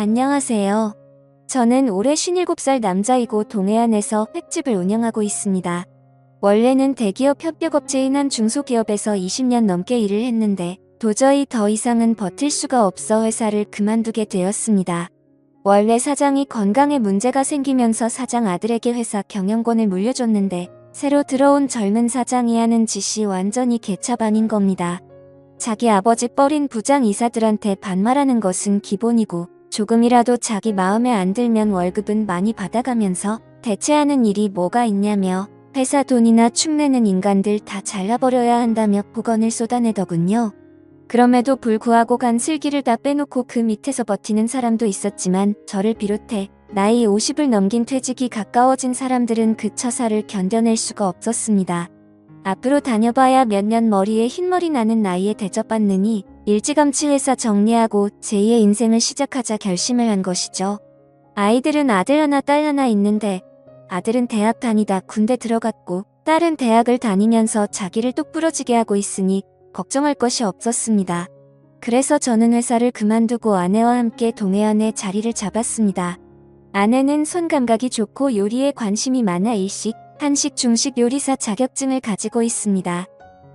안녕하세요. 저는 올해 57살 남자이고 동해안에서 횟집을 운영하고 있습니다. 원래는 대기업 협력업체인 한 중소기업에서 20년 넘게 일을 했는데 도저히 더 이상은 버틸 수가 없어 회사를 그만두게 되었습니다. 원래 사장이 건강에 문제가 생기면서 사장 아들에게 회사 경영권을 물려줬는데 새로 들어온 젊은 사장이 하는 짓이 완전히 개차반인 겁니다. 자기 아버지 뻘인 부장이사들한테 반말하는 것은 기본이고 조금이라도 자기 마음에 안 들면 월급은 많이 받아가면서 대체 하는 일이 뭐가 있냐며 회사 돈이나 축내는 인간들 다 잘라버려야 한다며 폭언을 쏟아내더군요. 그럼에도 불구하고 간슬기를 다 빼놓고 그 밑에서 버티는 사람도 있었지만 저를 비롯해 나이 50을 넘긴 퇴직이 가까워진 사람들은 그 처사를 견뎌낼 수가 없었습니다. 앞으로 다녀봐야 몇 년 머리에 흰머리 나는 나이에 대접받느니 일찌감치 회사 정리하고 제2의 인생을 시작하자 결심을 한 것이죠. 아이들은 아들 하나 딸 하나 있는데 아들은 대학 다니다 군대 들어갔고 딸은 대학을 다니면서 자기를 똑부러지게 하고 있으니 걱정할 것이 없었습니다. 그래서 저는 회사를 그만두고 아내와 함께 동해안에 자리를 잡았습니다. 아내는 손 감각이 좋고 요리에 관심이 많아 일식, 한식, 중식 요리사 자격증을 가지고 있습니다.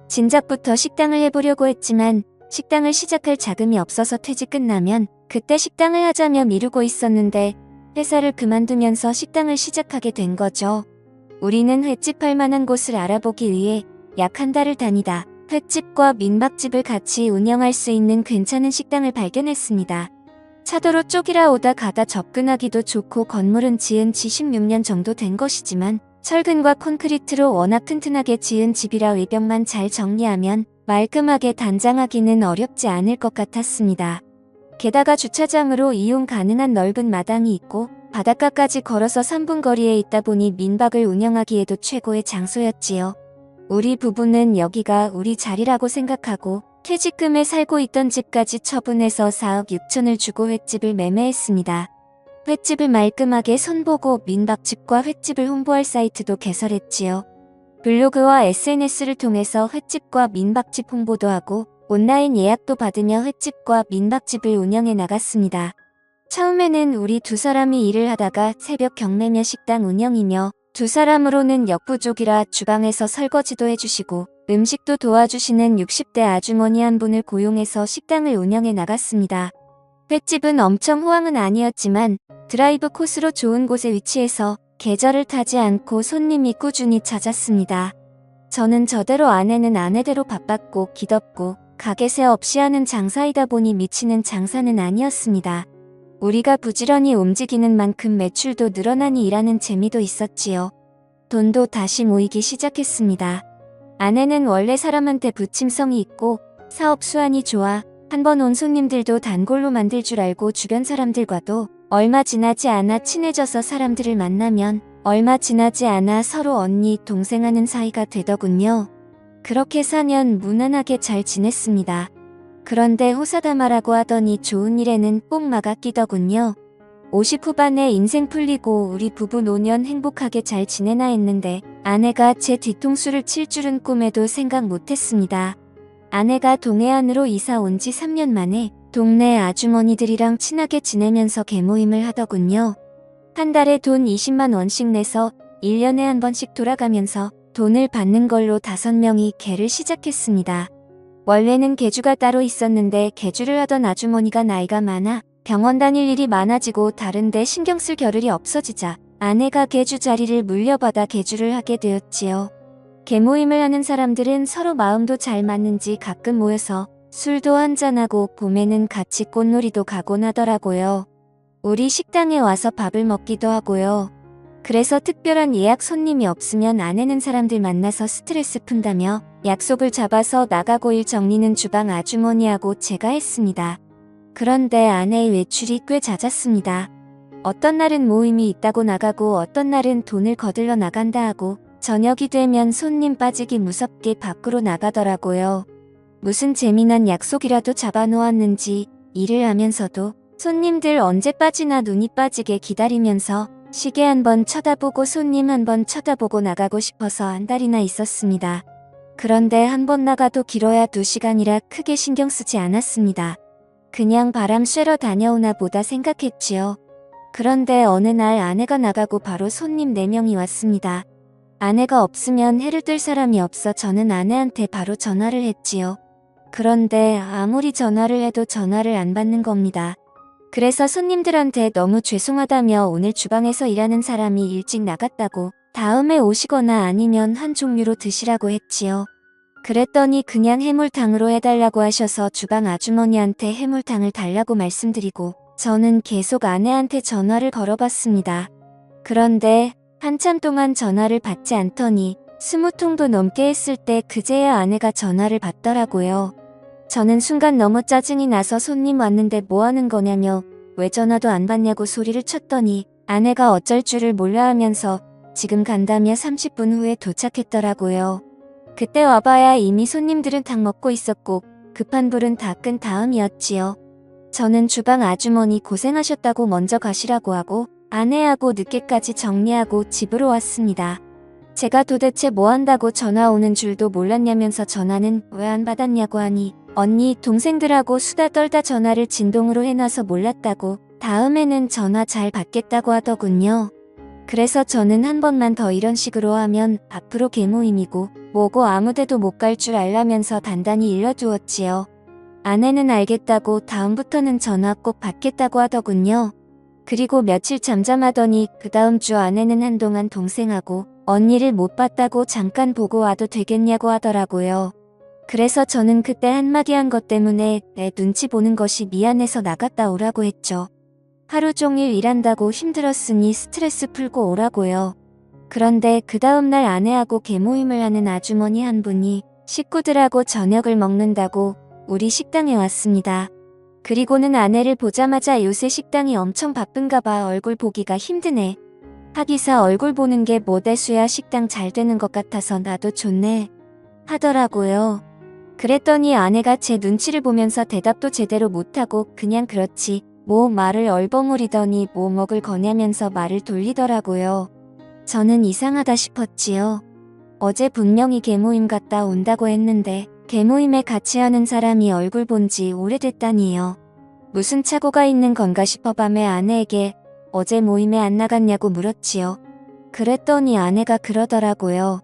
진작부터 식당을 해보려고 했지만 식당을 시작할 자금이 없어서 퇴직 끝나면 그때 식당을 하자며 미루고 있었는데 회사를 그만두면서 식당을 시작하게 된 거죠. 우리는 횟집 할 만한 곳을 알아보기 위해 약 한 달을 다니다 횟집과 민박집을 같이 운영할 수 있는 괜찮은 식당을 발견했습니다. 차도로 쪽이라 오다 가다 접근하기도 좋고 건물은 지은 지 16년 정도 된 것이지만 철근과 콘크리트로 워낙 튼튼하게 지은 집이라 외벽만 잘 정리하면 말끔하게 단장하기는 어렵지 않을 것 같았습니다. 게다가 주차장으로 이용 가능한 넓은 마당이 있고 바닷가까지 걸어서 3분 거리에 있다 보니 민박을 운영하기에도 최고의 장소였지요. 우리 부부는 여기가 우리 자리라고 생각하고 퇴직금에 살고 있던 집까지 처분해서 4억 6천을 주고 횟집을 매매했습니다. 횟집을 말끔하게 손보고 민박집과 횟집을 홍보할 사이트도 개설했지요. 블로그와 SNS를 통해서 횟집과 민박집 홍보도 하고 온라인 예약도 받으며 횟집과 민박집을 운영해 나갔습니다. 처음에는 우리 두 사람이 일을 하다가 새벽 경매며 식당 운영이며 두 사람으로는 역부족이라 주방에서 설거지도 해주시고 음식도 도와주시는 60대 아주머니 한 분을 고용해서 식당을 운영해 나갔습니다. 횟집은 엄청 호황은 아니었지만 드라이브 코스로 좋은 곳에 위치해서 계절을 타지 않고 손님이 꾸준히 찾았습니다. 저는 저대로 아내는 아내대로 바빴고 기덥고 가게세 없이 하는 장사이다 보니 미치는 장사는 아니었습니다. 우리가 부지런히 움직이는 만큼 매출도 늘어나니 일하는 재미도 있었지요. 돈도 다시 모이기 시작했습니다. 아내는 원래 사람한테 부침성이 있고 사업 수완이 좋아 한번 온 손님들도 단골로 만들 줄 알고 주변 사람들과도 얼마 지나지 않아 친해져서 사람들을 만나면 얼마 지나지 않아 서로 언니, 동생 하는 사이가 되더군요. 그렇게 4년 무난하게 잘 지냈습니다. 그런데 호사다마라고 하더니 좋은 일에는 꼭 막아 끼더군요. 50 후반에 인생 풀리고 우리 부부 노년 행복하게 잘 지내나 했는데 아내가 제 뒤통수를 칠 줄은 꿈에도 생각 못했습니다. 아내가 동해안으로 이사 온 지 3년 만에 동네 아주머니들이랑 친하게 지내면서 개모임을 하더군요. 한 달에 돈 20만 원씩 내서 1년에 한 번씩 돌아가면서 돈을 받는 걸로 5명이 개를 시작했습니다. 원래는 개주가 따로 있었는데 개주를 하던 아주머니가 나이가 많아 병원 다닐 일이 많아지고 다른데 신경 쓸 겨를이 없어지자 아내가 개주 자리를 물려받아 개주를 하게 되었지요. 개모임을 하는 사람들은 서로 마음도 잘 맞는지 가끔 모여서 술도 한잔하고 봄에는 같이 꽃놀이도 가곤 하더라고요. 우리 식당에 와서 밥을 먹기도 하고요. 그래서 특별한 예약 손님이 없으면 아내는 사람들 만나서 스트레스 푼다며 약속을 잡아서 나가고 일 정리는 주방 아주머니하고 제가 했습니다. 그런데 아내의 외출이 꽤 잦았습니다. 어떤 날은 모임이 있다고 나가고 어떤 날은 돈을 거들러 나간다 하고 저녁이 되면 손님 빠지기 무섭게 밖으로 나가더라고요. 무슨 재미난 약속이라도 잡아놓았는지 일을 하면서도 손님들 언제 빠지나 눈이 빠지게 기다리면서 시계 한 번 쳐다보고 손님 한 번 쳐다보고 나가고 싶어서 한 달이나 있었습니다. 그런데 한 번 나가도 길어야 2시간이라 크게 신경 쓰지 않았습니다. 그냥 바람 쐬러 다녀오나 보다 생각했지요. 그런데 어느 날 아내가 나가고 바로 손님 4명이 왔습니다. 아내가 없으면 해를 뜰 사람이 없어 저는 아내한테 바로 전화를 했지요. 그런데 아무리 전화를 해도 전화를 안 받는 겁니다. 그래서 손님들한테 너무 죄송하다며 오늘 주방에서 일하는 사람이 일찍 나갔다고 다음에 오시거나 아니면 한 종류로 드시라고 했지요. 그랬더니 그냥 해물탕으로 해달라고 하셔서 주방 아주머니한테 해물탕을 달라고 말씀드리고 저는 계속 아내한테 전화를 걸어봤습니다. 그런데 한참 동안 전화를 받지 않더니 20통도 넘게 했을 때 그제야 아내가 전화를 받더라고요. 저는 순간 너무 짜증이 나서 손님 왔는데 뭐 하는 거냐며 왜 전화도 안 받냐고 소리를 쳤더니 아내가 어쩔 줄을 몰라 하면서 지금 간다며 30분 후에 도착했더라고요. 그때 와봐야 이미 손님들은 다 먹고 있었고 급한 불은 다 끈 다음이었지요. 저는 주방 아주머니 고생하셨다고 먼저 가시라고 하고 아내하고 늦게까지 정리하고 집으로 왔습니다. 제가 도대체 뭐 한다고 전화 오는 줄도 몰랐냐면서 전화는 왜 안 받았냐고 하니 언니 동생들하고 수다 떨다 전화를 진동으로 해놔서 몰랐다고 다음에는 전화 잘 받겠다고 하더군요. 그래서 저는 한 번만 더 이런 식으로 하면 앞으로 개모임이고 뭐고 아무데도 못 갈 줄 알라면서 단단히 일러두었지요. 아내는 알겠다고 다음부터는 전화 꼭 받겠다고 하더군요. 그리고 며칠 잠잠하더니 그 다음 주 아내는 한동안 동생하고 언니를 못 봤다고 잠깐 보고 와도 되겠냐고 하더라고요. 그래서 저는 그때 한마디 한 것 때문에 내 눈치 보는 것이 미안해서 나갔다 오라고 했죠. 하루 종일 일한다고 힘들었으니 스트레스 풀고 오라고요. 그런데 그 다음날 아내하고 개모임을 하는 아주머니 한 분이 식구들하고 저녁을 먹는다고 우리 식당에 왔습니다. 그리고는 아내를 보자마자 요새 식당이 엄청 바쁜가 봐 얼굴 보기가 힘드네. 하기사 얼굴 보는 게 뭐 대수야 식당 잘 되는 것 같아서 나도 좋네. 하더라고요. 그랬더니 아내가 제 눈치를 보면서 대답도 제대로 못하고 그냥 그렇지 뭐 말을 얼버무리더니 뭐 먹을 거냐면서 말을 돌리더라고요. 저는 이상하다 싶었지요. 어제 분명히 개모임 갔다 온다고 했는데 개모임에 같이 하는 사람이 얼굴 본 지 오래됐다니요. 무슨 착오가 있는 건가 싶어 밤에 아내에게 어제 모임에 안 나갔냐고 물었지요. 그랬더니 아내가 그러더라고요.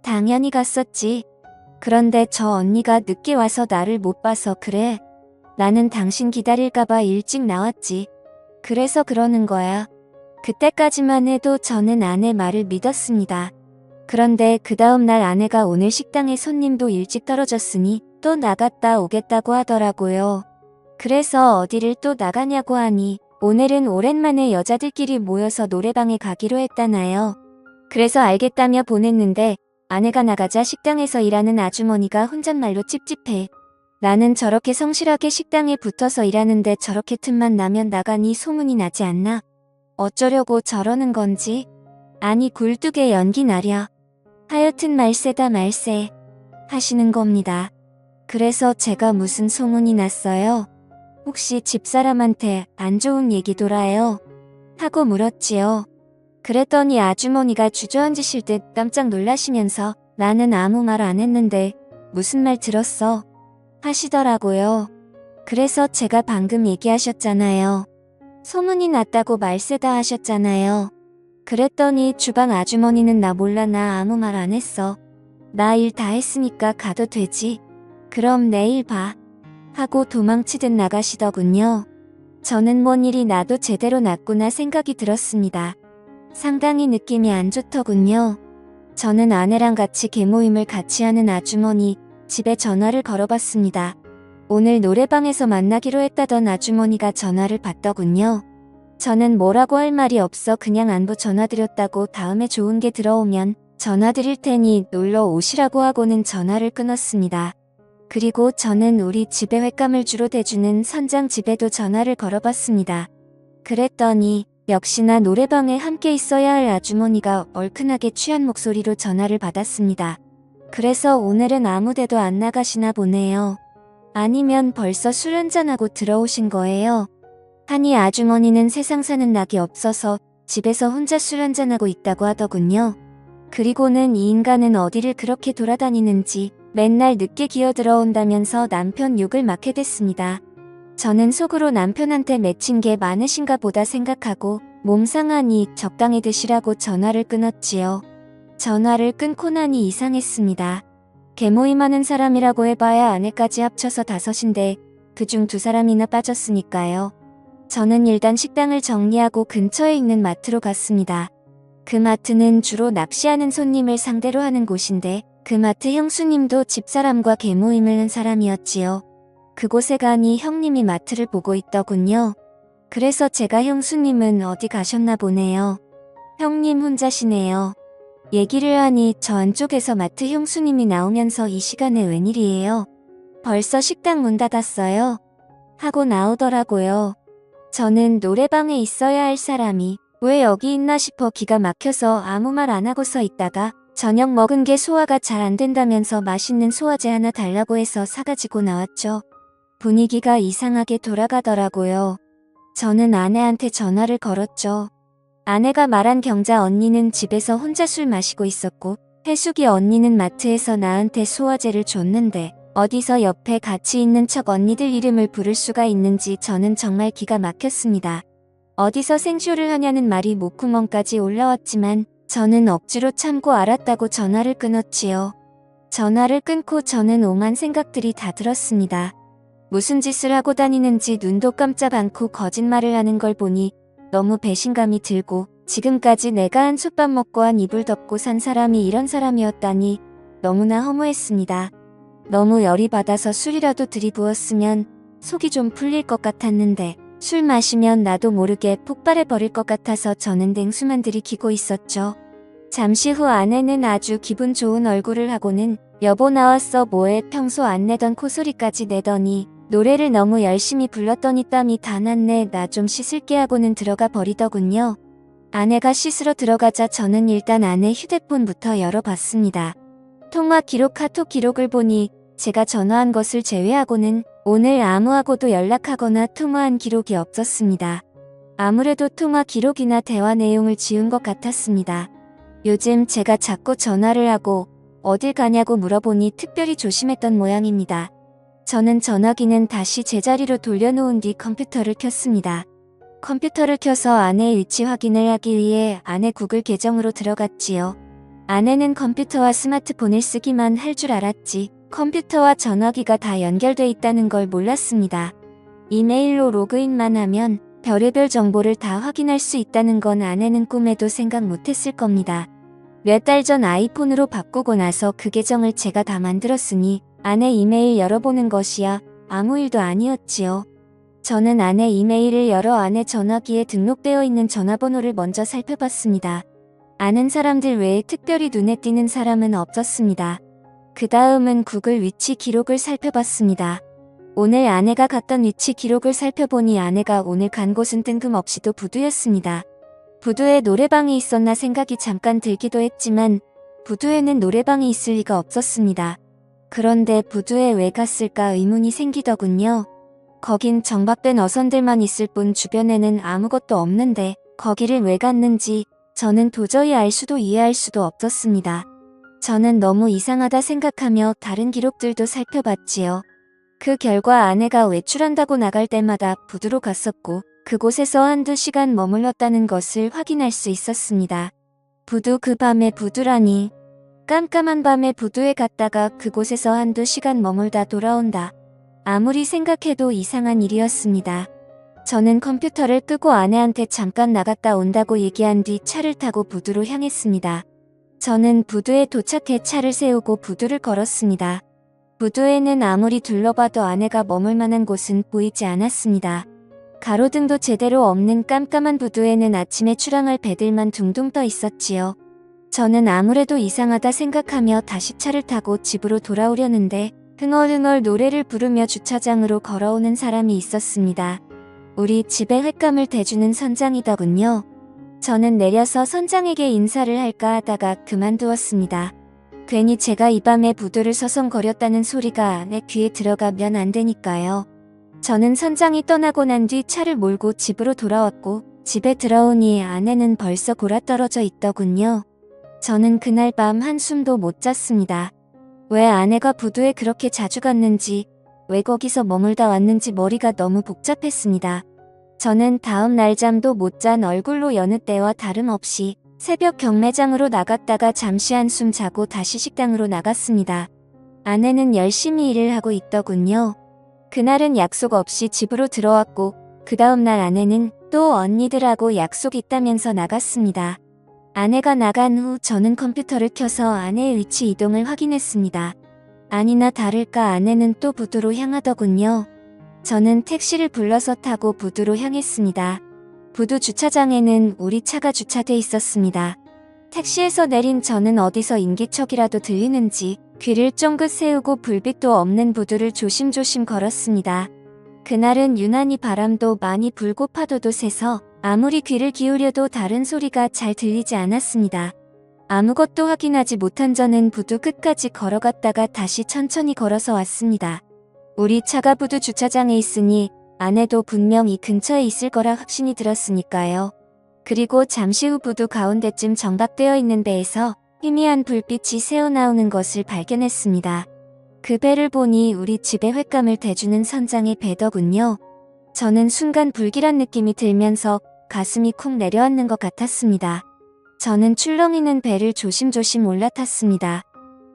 당연히 갔었지. 그런데 저 언니가 늦게 와서 나를 못 봐서 그래. 나는 당신 기다릴까봐 일찍 나왔지. 그래서 그러는 거야. 그때까지만 해도 저는 아내 말을 믿었습니다. 그런데 그 다음날 아내가 오늘 식당에 손님도 일찍 떨어졌으니 또 나갔다 오겠다고 하더라고요. 그래서 어디를 또 나가냐고 하니 오늘은 오랜만에 여자들끼리 모여서 노래방에 가기로 했다나요. 그래서 알겠다며 보냈는데 아내가 나가자 식당에서 일하는 아주머니가 혼잣말로 찝찝해. 나는 저렇게 성실하게 식당에 붙어서 일하는데 저렇게 틈만 나면 나가니 소문이 나지 않나? 어쩌려고 저러는 건지? 아니 굴뚝에 연기 나랴. 하여튼 말세다 말세. 하시는 겁니다. 그래서 제가 무슨 소문이 났어요? 혹시 집사람한테 안 좋은 얘기 돌아요? 하고 물었지요. 그랬더니 아주머니가 주저앉으실 듯 깜짝 놀라시면서 나는 아무 말 안 했는데 무슨 말 들었어? 하시더라고요. 그래서 제가 방금 얘기하셨잖아요. 소문이 났다고 말세다 하셨잖아요. 그랬더니 주방 아주머니는 나 몰라 나 아무 말 안 했어. 나 일 다 했으니까 가도 되지. 그럼 내일 봐. 하고 도망치듯 나가시더군요. 저는 뭔 일이 나도 제대로 났구나 생각이 들었습니다. 상당히 느낌이 안 좋더군요. 저는 아내랑 같이 개모임을 같이 하는 아주머니 집에 전화를 걸어봤습니다. 오늘 노래방에서 만나기로 했다던 아주머니가 전화를 받더군요. 저는 뭐라고 할 말이 없어 그냥 안부 전화드렸다고 다음에 좋은 게 들어오면 전화드릴 테니 놀러 오시라고 하고는 전화를 끊었습니다. 그리고 저는 우리 집에 횟감을 주로 대주는 선장 집에도 전화를 걸어봤습니다. 그랬더니 역시나 노래방에 함께 있어야 할 아주머니가 얼큰하게 취한 목소리로 전화를 받았습니다. 그래서 오늘은 아무데도 안 나가시나 보네요. 아니면 벌써 술 한잔하고 들어오신 거예요? 하니 아주머니는 세상 사는 낙이 없어서 집에서 혼자 술 한잔하고 있다고 하더군요. 그리고는 이 인간은 어디를 그렇게 돌아다니는지 맨날 늦게 기어 들어온다면서 남편 욕을 막 해댔습니다. 저는 속으로 남편한테 맺힌 게 많으신가 보다 생각하고 몸 상하니 적당히 드시라고 전화를 끊었지요. 전화를 끊고 나니 이상했습니다. 개모임하는 사람이라고 해봐야 아내까지 합쳐서 5인데 그중 2사람이나 빠졌으니까요. 저는 일단 식당을 정리하고 근처에 있는 마트로 갔습니다. 그 마트는 주로 납치하는 손님을 상대로 하는 곳인데 그 마트 형수님도 집사람과 개모임을 한 사람이었지요. 그곳에 가니 형님이 마트를 보고 있더군요. 그래서 제가 형수님은 어디 가셨나 보네요. 형님 혼자시네요. 얘기를 하니 저 안쪽에서 마트 형수님이 나오면서 이 시간에 웬일이에요? 벌써 식당 문 닫았어요? 하고 나오더라고요. 저는 노래방에 있어야 할 사람이 왜 여기 있나 싶어 기가 막혀서 아무 말 안 하고 서 있다가 저녁 먹은 게 소화가 잘 안 된다면서 맛있는 소화제 하나 달라고 해서 사가지고 나왔죠. 분위기가 이상하게 돌아가더라고요. 저는 아내한테 전화를 걸었죠. 아내가 말한 경자 언니는 집에서 혼자 술 마시고 있었고 혜숙이 언니는 마트에서 나한테 소화제를 줬는데 어디서 옆에 같이 있는 척 언니들 이름을 부를 수가 있는지 저는 정말 기가 막혔습니다. 어디서 생쇼를 하냐는 말이 목구멍까지 올라왔지만 저는 억지로 참고 알았다고 전화를 끊었지요. 전화를 끊고 저는 오만 생각들이 다 들었습니다. 무슨 짓을 하고 다니는지 눈도 깜짝 않고 거짓말을 하는 걸 보니 너무 배신감이 들고 지금까지 내가 한 솥밥 먹고 한 이불 덮고 산 사람이 이런 사람이었다니 너무나 허무했습니다. 너무 열이 받아서 술이라도 들이부었으면 속이 좀 풀릴 것 같았는데 술 마시면 나도 모르게 폭발해버릴 것 같아서 저는 냉수만 들이키고 있었죠. 잠시 후 아내는 아주 기분 좋은 얼굴을 하고는 여보 나왔어 뭐해 평소 안 내던 코소리까지 내더니 노래를 너무 열심히 불렀더니 땀이 다 났네 나 좀 씻을게 하고는 들어가 버리더군요. 아내가 씻으러 들어가자 저는 일단 아내 휴대폰부터 열어봤습니다. 통화 기록 카톡 기록을 보니 제가 전화한 것을 제외하고는 오늘 아무하고도 연락하거나 통화한 기록이 없었습니다. 아무래도 통화 기록이나 대화 내용을 지운 것 같았습니다. 요즘 제가 자꾸 전화를 하고 어딜 가냐고 물어보니 특별히 조심했던 모양입니다. 저는 전화기는 다시 제자리로 돌려놓은 뒤 컴퓨터를 켰습니다. 컴퓨터를 켜서 아내의 위치 확인을 하기 위해 아내 구글 계정으로 들어갔지요. 아내는 컴퓨터와 스마트폰을 쓰기만 할 줄 알았지 컴퓨터와 전화기가 다 연결돼 있다는 걸 몰랐습니다. 이메일로 로그인만 하면 별의별 정보를 다 확인할 수 있다는 건 아내는 꿈에도 생각 못했을 겁니다. 몇 달 전 아이폰으로 바꾸고 나서 그 계정을 제가 다 만들었으니 아내 이메일 열어보는 것이야 아무 일도 아니었지요. 저는 아내 이메일을 열어 아내 전화기에 등록되어 있는 전화번호를 먼저 살펴봤습니다. 아는 사람들 외에 특별히 눈에 띄는 사람은 없었습니다. 그 다음은 구글 위치 기록을 살펴봤습니다. 오늘 아내가 갔던 위치 기록을 살펴보니 아내가 오늘 간 곳은 뜬금없이도 부두였습니다. 부두에 노래방이 있었나 생각이 잠깐 들기도 했지만 부두에는 노래방이 있을 리가 없었습니다. 그런데 부두에 왜 갔을까 의문이 생기더군요. 거긴 정박된 어선들만 있을 뿐 주변에는 아무것도 없는데 거기를 왜 갔는지 저는 도저히 알 수도 이해할 수도 없었습니다. 저는 너무 이상하다 생각하며 다른 기록들도 살펴봤지요. 그 결과 아내가 외출한다고 나갈 때마다 부두로 갔었고 그곳에서 한두 시간 머물렀다는 것을 확인할 수 있었습니다. 부두 그 밤에 부두라니. 깜깜한 밤에 부두에 갔다가 그곳에서 한두 시간 머물다 돌아온다. 아무리 생각해도 이상한 일이었습니다. 저는 컴퓨터를 끄고 아내한테 잠깐 나갔다 온다고 얘기한 뒤 차를 타고 부두로 향했습니다. 저는 부두에 도착해 차를 세우고 부두를 걸었습니다. 부두에는 아무리 둘러봐도 아내가 머물 만한 곳은 보이지 않았습니다. 가로등도 제대로 없는 깜깜한 부두에는 아침에 출항할 배들만 둥둥 떠 있었지요. 저는 아무래도 이상하다 생각하며 다시 차를 타고 집으로 돌아오려는데 흥얼흥얼 노래를 부르며 주차장으로 걸어오는 사람이 있었습니다. 우리 집에 횟감을 대주는 선장이더군요. 저는 내려서 선장에게 인사를 할까 하다가 그만두었습니다. 괜히 제가 이 밤에 부두를 서성거렸다는 소리가 아내 귀에 들어가면 안 되니까요. 저는 선장이 떠나고 난 뒤 차를 몰고 집으로 돌아왔고 집에 들어오니 아내는 벌써 골아떨어져 있더군요. 저는 그날 밤 한숨도 못 잤습니다. 왜 아내가 부두에 그렇게 자주 갔는지 왜 거기서 머물다 왔는지 머리가 너무 복잡했습니다. 저는 다음 날 잠도 못 잔 얼굴로 여느 때와 다름없이 새벽 경매장으로 나갔다가 잠시 한숨 자고 다시 식당으로 나갔습니다. 아내는 열심히 일을 하고 있더군요. 그날은 약속 없이 집으로 들어왔고 그 다음날 아내는 또 언니들하고 약속 있다면서 나갔습니다. 아내가 나간 후 저는 컴퓨터를 켜서 아내의 위치 이동을 확인했습니다. 아니나 다를까 아내는 또 부두로 향하더군요. 저는 택시를 불러서 타고 부두로 향했습니다. 부두 주차장에는 우리 차가 주차돼 있었습니다. 택시에서 내린 저는 어디서 인기척이라도 들리는지 귀를 쫑긋 세우고 불빛도 없는 부두를 조심조심 걸었습니다. 그날은 유난히 바람도 많이 불고 파도도 세서 아무리 귀를 기울여도 다른 소리가 잘 들리지 않았습니다. 아무것도 확인하지 못한 저는 부두 끝까지 걸어갔다가 다시 천천히 걸어서 왔습니다. 우리 차가 부두 주차장에 있으니 아내도 분명 이 근처에 있을 거라 확신이 들었으니까요. 그리고 잠시 후 부두 가운데쯤 정박되어 있는 배에서 희미한 불빛이 새어나오는 것을 발견했습니다. 그 배를 보니 우리 집의 횟감을 대주는 선장의 배더군요. 저는 순간 불길한 느낌이 들면서 가슴이 쿵 내려앉는 것 같았습니다. 저는 출렁이는 배를 조심조심 올라탔습니다.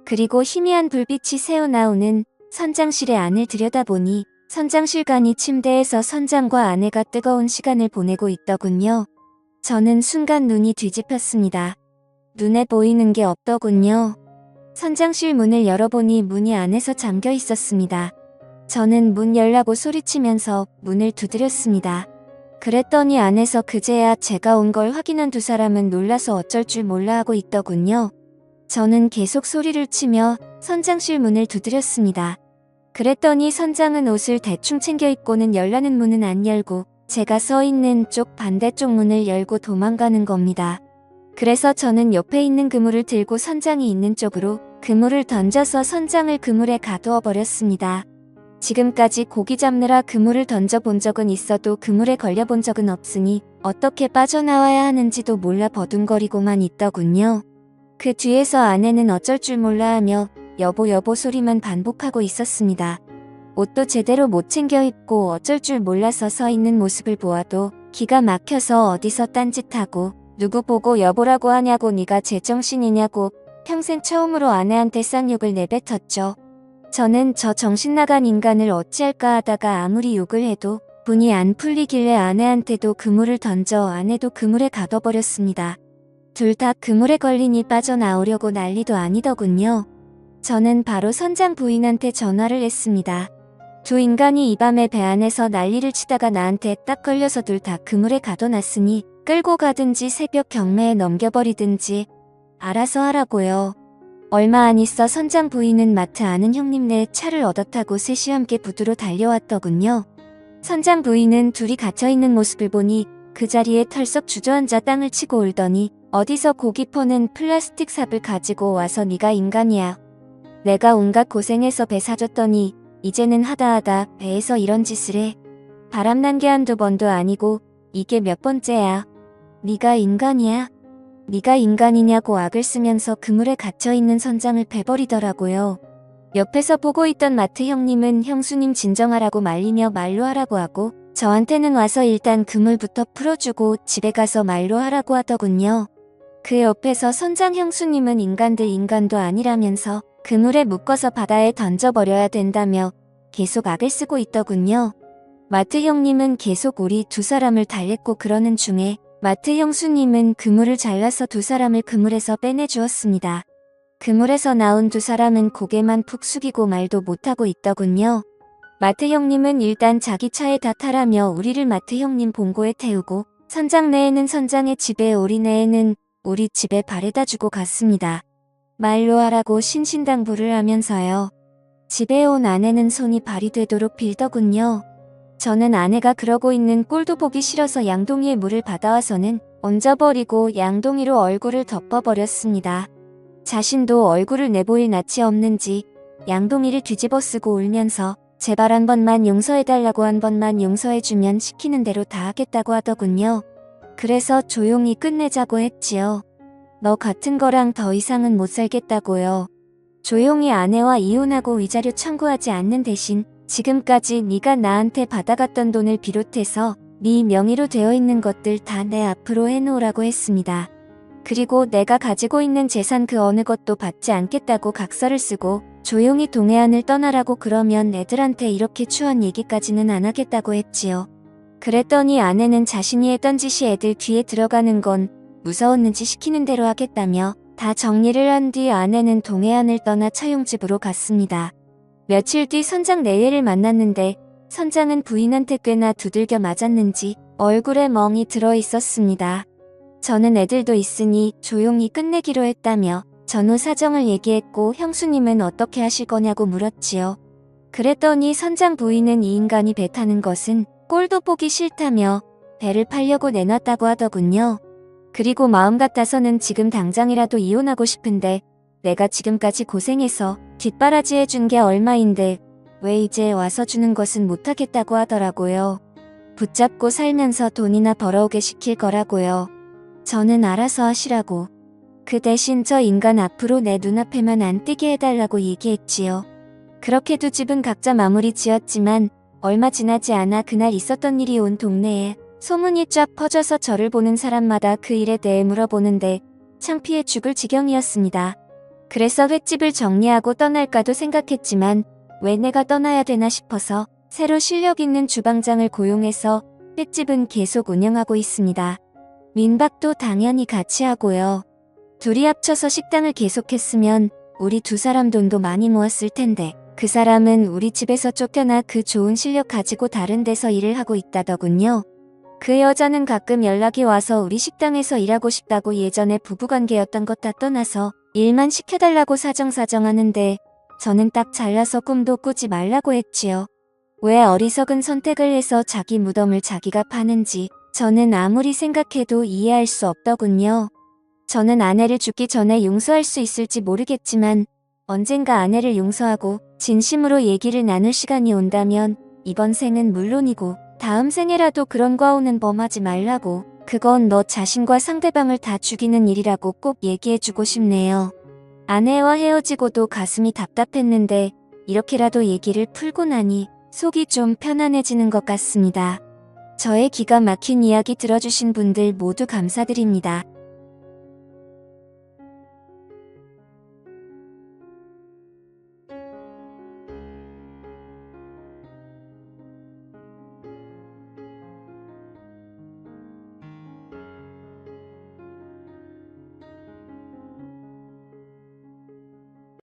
그리고 희미한 불빛이 새어나오는 선장실의 안을 들여다보니 선장실간이 침대에서 선장과 아내가 뜨거운 시간을 보내고 있더군요. 저는 순간 눈이 뒤집혔습니다. 눈에 보이는 게 없더군요. 선장실 문을 열어보니 문이 안에서 잠겨 있었습니다. 저는 문 열라고 소리치면서 문을 두드렸습니다. 그랬더니 안에서 그제야 제가 온 걸 확인한 두 사람은 놀라서 어쩔 줄 몰라 하고 있더군요. 저는 계속 소리를 치며 선장실 문을 두드렸습니다. 그랬더니 선장은 옷을 대충 챙겨 입고는 열라는 문은 안 열고 제가 서 있는 쪽 반대쪽 문을 열고 도망가는 겁니다. 그래서 저는 옆에 있는 그물을 들고 선장이 있는 쪽으로 그물을 던져서 선장을 그물에 가두어 버렸습니다. 지금까지 고기 잡느라 그물을 던져본 적은 있어도 그물에 걸려본 적은 없으니 어떻게 빠져나와야 하는지도 몰라 버둥거리고만 있더군요. 그 뒤에서 아내는 어쩔 줄 몰라 하며 여보 여보 소리만 반복하고 있었습니다. 옷도 제대로 못 챙겨 입고 어쩔 줄 몰라서 서 있는 모습을 보아도 기가 막혀서 어디서 딴짓하고 누구 보고 여보라고 하냐고 네가 제정신이냐고 평생 처음으로 아내한테 쌍욕을 내뱉었죠. 저는 저 정신 나간 인간을 어찌할까 하다가 아무리 욕을 해도 분이 안 풀리길래 아내한테도 그물을 던져 아내도 그물에 가둬버렸습니다. 둘 다 그물에 걸리니 빠져나오려고 난리도 아니더군요. 저는 바로 선장 부인한테 전화를 했습니다. 두 인간이 이 밤에 배 안에서 난리를 치다가 나한테 딱 걸려서 둘 다 그물에 가둬놨으니 끌고 가든지 새벽 경매에 넘겨버리든지 알아서 하라고요. 얼마 안 있어 선장 부인은 마트 아는 형님네 차를 얻어 타고 셋이 함께 부두로 달려왔더군요. 선장 부인은 둘이 갇혀있는 모습을 보니 그 자리에 털썩 주저앉아 땅을 치고 울더니 어디서 고기 퍼는 플라스틱 삽을 가지고 와서 네가 인간이야. 내가 온갖 고생해서 배 사줬더니 이제는 하다하다 배에서 이런 짓을 해. 바람난 게 한두 번도 아니고 이게 몇 번째야. 네가 인간이야? 네가 인간이냐고 악을 쓰면서 그물에 갇혀있는 선장을 베버리더라고요. 옆에서 보고 있던 마트 형님은 형수님 진정하라고 말리며 말로 하라고 하고 저한테는 와서 일단 그물부터 풀어주고 집에 가서 말로 하라고 하더군요. 그 옆에서 선장 형수님은 인간들 인간도 아니라면서 그물에 묶어서 바다에 던져버려야 된다며 계속 악을 쓰고 있더군요. 마트 형님은 계속 우리 두 사람을 달랬고 그러는 중에 마트 형수님은 그물을 잘라서 두 사람을 그물에서 빼내주었습니다. 그물에서 나온 두 사람은 고개만 푹 숙이고 말도 못하고 있더군요. 마트 형님은 일단 자기 차에 다 타라며 우리를 마트 형님 본고에 태우고 선장 내에는 선장의 집에 우리 내에는 우리 집에 바래다 주고 갔습니다. 말로 하라고 신신당부를 하면서요. 집에 온 아내는 손이 발이 되도록 빌더군요. 저는 아내가 그러고 있는 꼴도 보기 싫어서 양동이에 물을 받아와서는 얹어버리고 양동이로 얼굴을 덮어버렸습니다. 자신도 얼굴을 내보일 낯이 없는지 양동이를 뒤집어 쓰고 울면서 제발 한 번만 용서해달라고 한 번만 용서해주면 시키는 대로 다 하겠다고 하더군요. 그래서 조용히 끝내자고 했지요. 너 같은 거랑 더 이상은 못 살겠다고요. 조용히 아내와 이혼하고 위자료 청구하지 않는 대신 지금까지 네가 나한테 받아갔던 돈을 비롯해서 네 명의로 되어 있는 것들 다 내 앞으로 해놓으라고 했습니다. 그리고 내가 가지고 있는 재산 그 어느 것도 받지 않겠다고 각서를 쓰고 조용히 동해안을 떠나라고 그러면 애들한테 이렇게 추한 얘기까지는 안 하겠다고 했지요. 그랬더니 아내는 자신이 했던 짓이 애들 귀에 들어가는 건 무서웠는지 시키는 대로 하겠다며 다 정리를 한 뒤 아내는 동해안을 떠나 차용집으로 갔습니다. 며칠 뒤 선장 내외를 만났는데 선장은 부인한테 꽤나 두들겨 맞았는지 얼굴에 멍이 들어 있었습니다. 저는 애들도 있으니 조용히 끝내기로 했다며 전후 사정을 얘기했고 형수님은 어떻게 하실 거냐고 물었지요. 그랬더니 선장 부인은 이 인간이 배 타는 것은 꼴도 보기 싫다며 배를 팔려고 내놨다고 하더군요. 그리고 마음 같아서는 지금 당장이라도 이혼하고 싶은데 내가 지금까지 고생해서 뒷바라지 해준 게 얼마인데 왜 이제 와서 주는 것은 못하겠다고 하더라고요. 붙잡고 살면서 돈이나 벌어오게 시킬 거라고요. 저는 알아서 하시라고. 그 대신 저 인간 앞으로 내 눈앞에만 안 띄게 해달라고 얘기했지요. 그렇게 두 집은 각자 마무리 지었지만 얼마 지나지 않아 그날 있었던 일이 온 동네에 소문이 쫙 퍼져서 저를 보는 사람마다 그 일에 대해 물어보는데 창피해 죽을 지경이었습니다. 그래서 횟집을 정리하고 떠날까도 생각했지만 왜 내가 떠나야 되나 싶어서 새로 실력 있는 주방장을 고용해서 횟집은 계속 운영하고 있습니다. 민박도 당연히 같이 하고요. 둘이 합쳐서 식당을 계속했으면 우리 두 사람 돈도 많이 모았을 텐데 그 사람은 우리 집에서 쫓겨나 그 좋은 실력 가지고 다른 데서 일을 하고 있다더군요. 그 여자는 가끔 연락이 와서 우리 식당에서 일하고 싶다고 예전에 부부관계였던 것 다 떠나서 일만 시켜달라고 사정사정하는데 저는 딱 잘라서 꿈도 꾸지 말라고 했지요. 왜 어리석은 선택을 해서 자기 무덤을 자기가 파는지 저는 아무리 생각해도 이해할 수 없더군요. 저는 아내를 죽기 전에 용서할 수 있을지 모르겠지만 언젠가 아내를 용서하고 진심으로 얘기를 나눌 시간이 온다면 이번 생은 물론이고 다음 생에라도 그런 과오는 범하지 말라고 그건 너 자신과 상대방을 다 죽이는 일이라고 꼭 얘기해주고 싶네요. 아내와 헤어지고도 가슴이 답답했는데 이렇게라도 얘기를 풀고 나니 속이 좀 편안해지는 것 같습니다. 저의 기가 막힌 이야기 들어주신 분들 모두 감사드립니다.